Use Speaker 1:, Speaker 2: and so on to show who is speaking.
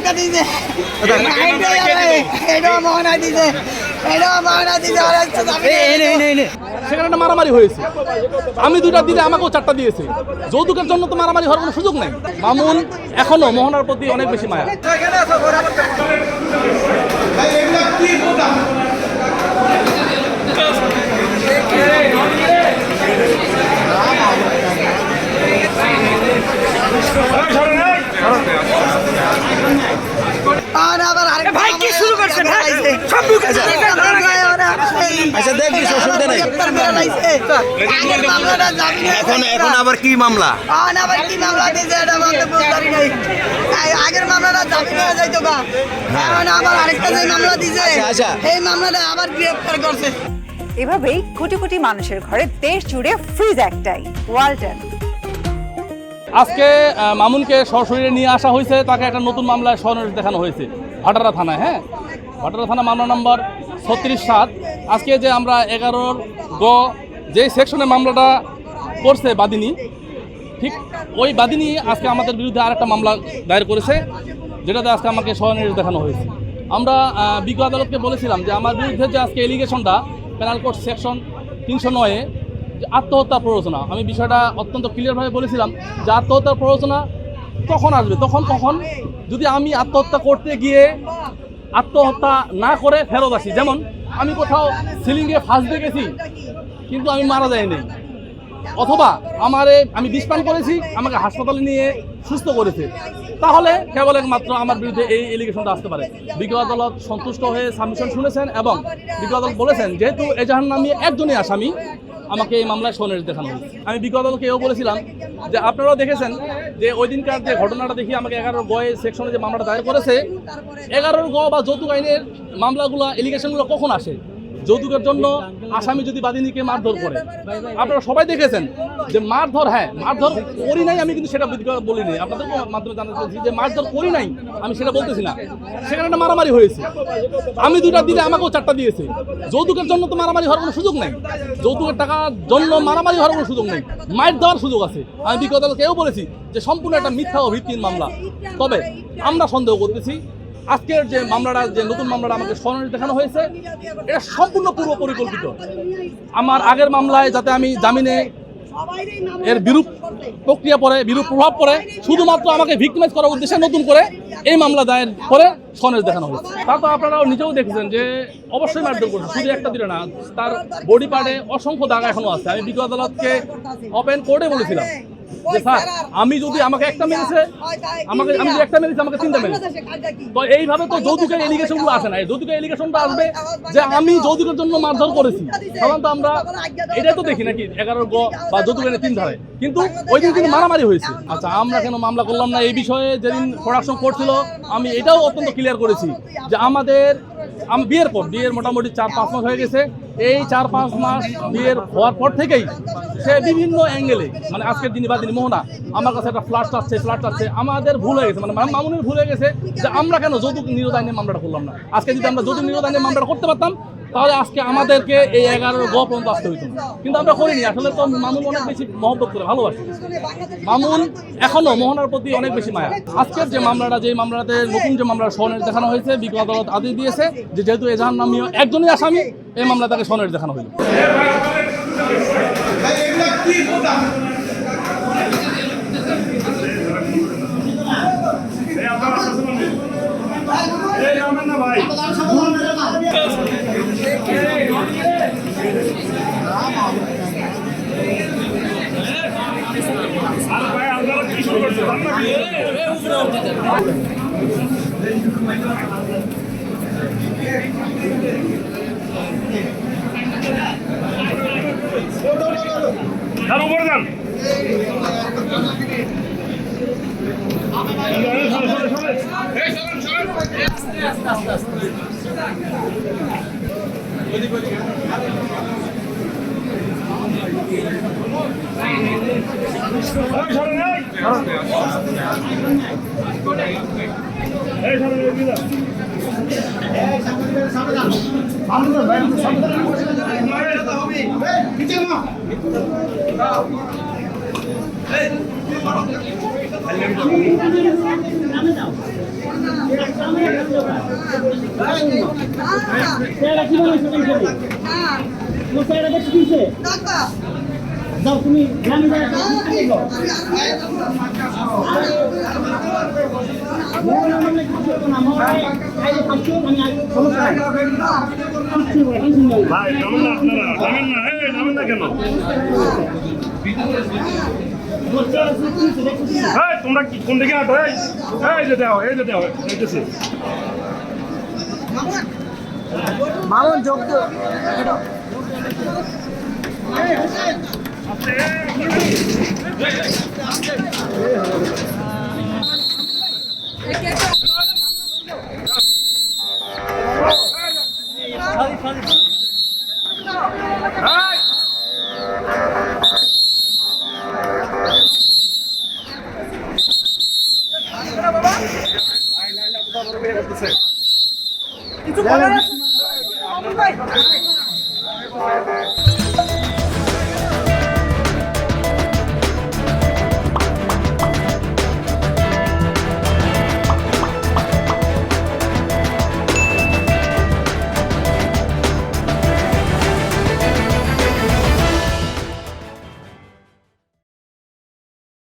Speaker 1: আরেকটা দিছে এটা মহানা দিছে
Speaker 2: সেখানে একটা মারামারি হয়েছে। আমি দুইটা দিলে আমাকেও চারটা দিয়েছে। যৌতুকের জন্য তো মারামারি হওয়ার কোনো সুযোগ নেই। মামুন এখনো মোহনার প্রতি অনেক বেশি মায়া।
Speaker 1: ভাই কি শুরু করছেন?
Speaker 3: এখন আবার কি মামলা?
Speaker 1: আগের মামলাটা জামিন হয়ে যাইতো গা, এখন আবার আরেকটা যে মামলা দিছে এই মামলাটা আবার গ্রেফতার করছে।
Speaker 4: এভাবেই কোটি কোটি মানুষের ঘরে দেশ জুড়ে ফ্রিজ একটাই, ওয়ালটন।
Speaker 2: আজকে মামুনকে সশরীরে নিয়ে আসা হয়েছে, তাকে একটা নতুন মামলায় স্বনির্দেশ দেখানো হয়েছে ভাটারা থানায়। হ্যাঁ, ভাটারা থানা মামলা নম্বর 36/7। আজকে যে আমরা 11 গ যে সেকশনে মামলাটা করছে বাদিনী, ঠিক ওই বাদিনী আজকে আমাদের বিরুদ্ধে আরেকটা মামলা দায়ের করেছে, যেটাতে আজকে আমাকে স্বনির্দেশ দেখানো হয়েছে। আমরা বিজ্ঞ আদালতকে বলেছিলাম যে আমার বিরুদ্ধে যে আজকে এলিগেশনটা পেনাল কোড সেকশন 309-এ আত্মহত্যার প্ররোচনা, আমি বিষয়টা অত্যন্ত ক্লিয়ারভাবে বলেছিলাম যে আত্মহত্যার প্ররোচনা তখন আসবে কখন যদি আমি আত্মহত্যা করতে গিয়ে আত্মহত্যা না করে ফেরত আসি। যেমন আমি কোথাও সিলিংয়ে ফাঁস দিয়ে গেছি কিন্তু আমি মারা যাইনি, অথবা আমি বিষ পান করেছি, আমাকে হাসপাতালে নিয়ে সুস্থ করেছে, তাহলে কেবল একমাত্র আমার বিরুদ্ধে এই এলিগেশনটা আসতে পারে। বিজ্ঞ আদালত সন্তুষ্ট হয়ে সাবমিশন শুনেছেন এবং বিজ্ঞ আদালত বলেছেন যেহেতু এজাহার নামে একজনই আসামি, আমাকে এই মামলায় স্বনির্দেশ দেখানো হয়েছে। আমি বিজ্ঞ আদালতকে এও বলেছিলাম যে আপনারাও দেখেছেন যে ওই দিনকার যে ঘটনাটা দেখি আমাকে 11 গ সেকশনে যে মামলাটা দায়ের করেছে, 11 গ বা যৌতুক আইনের মামলাগুলো এলিগেশনগুলো কখন আসে? যৌতুকের জন্য আসামি যদি বাদিনীকে মারধর করে। আপনারা সবাই দেখেছেন যে মারধর, হ্যাঁ মারধর করি নাই আমি, কিন্তু সেটা বলিনি, আপনাদের মাধ্যমে জানাতে চাইছি যে মারধর করি নাই আমি সেটা বলতেছি না। সেখানে একটা মারামারি হয়েছে। আমি দুইটা দিলে আমাকেও চারটা দিয়েছে। যৌতুকের জন্য তো মারামারি হওয়ার কোনো সুযোগ নেই। যৌতুকের টাকার জন্য মারামারি হওয়ার কোনো সুযোগ নেই, মার দেওয়ার সুযোগ আছে। আমি বিজ্ঞ আদালতকেও বলেছি যে সম্পূর্ণ একটা মিথ্যা ও ভিত্তিহীন মামলা। তবে আমরা সন্দেহ করতেছি আজকের যে মামলাটা, যে নতুন মামলাটা আমাকে স্বনির্দেশ দেখানো হয়েছে, এটা সম্পূর্ণ পূর্ব পরিকল্পিত। আমার আগের মামলায় যাতে আমি জামিনে এর বিরূপ প্রক্রিয়া পড়ে, বিরূপ প্রভাব পড়ে, শুধুমাত্র আমাকে ভিক্টিমাইজ করার উদ্দেশ্যে নতুন করে এই মামলা দায়ের করে স্বনির্দেশ দেখানো হয়েছে। তা তো আপনারাও নিজেও দেখেছেন যে অবশ্যই মারধর করছে, শুধু একটা দিলে না, তার বডি পার্টে অসংখ্য দাগ এখনো আছে। আমি বিজ্ঞ আদালতকে ওপেন কোর্টে বলেছিলাম যে স্যার আমি যদি আমাকে একটা মেরেছে, আমি যদি একটা মেরেছি আমাকে 3টা মেরেছে, তো এইভাবে তো যৌতুকের এলিগেশনগুলো আসে না। এই যৌতুকের এলিগেশনটা আসবে যে আমি যৌতুকের জন্য মারধর করেছি। সাধারণত আমরা এটাই তো দেখি নাকি 11 গ বা যৌতুকের 3 ধারায়, কিন্তু ওই দিন কিন্তু মারামারি হয়েছে। আচ্ছা, আমরা কেন মামলা করলাম না এই বিষয়ে? যেদিন প্রোডাকশন করছিল আমি এটাও অত্যন্ত ক্লিয়ার করেছি যে আমি বিয়ের মোটামুটি 4-5 মাস হয়ে গেছে। এই 4-5 মাস বিয়ের হওয়ার পর থেকেই সে বিভিন্ন অ্যাঙ্গেলে, মানে আজকের দিনই বা দিনই মোহনা আমার কাছে একটা ফ্ল্যাট চাচ্ছে। আমাদের ভুল হয়ে গেছে, মানে মামুনের ভুল হয়ে গেছে যে আমরা কেন যৌতুক নিরোধ আইনের মামলাটা করলাম না। আজকে যদি আমরা যৌতুক নিরোধ আইনের মামলাটা করতে পারতাম তাহলে আজকে আমাদেরকে এই 11 গ পর্যন্ত আসতে হইতো না, কিন্তু আমরা করিনি। আসলে তো মামুন অনেক বেশি মহব্বত করে ভালোবাসে। মামুন এখনো মোহনার প্রতি অনেক বেশি মায়া। আজকের যে মামলাতে নতুন যে মামলার স্বনির্দেশ দেখানো হয়েছে, বিজ্ঞ আদালত আদেশ দিয়েছে যে যেহেতু এজাহার নামীয় একজনই আসামি, এই মামলা তাকে স্বনির্দেশ দেখানো হইল।
Speaker 5: চেহারা কি মনে হচ্ছে তোমার?
Speaker 1: হ্যাঁ
Speaker 5: তোমার চেহারা দেখতে দিছে?
Speaker 1: টাকা
Speaker 5: যাও তুমি গ্রামে যাও
Speaker 6: ভাই নামেন না আপনারা, নামেন না, নামেন না কেন? তোমরা কি কোন দিকে আছো? এই যে দেও, দেখতেছি।
Speaker 5: মামুন যোগ তো
Speaker 1: কিছু বলার আছে?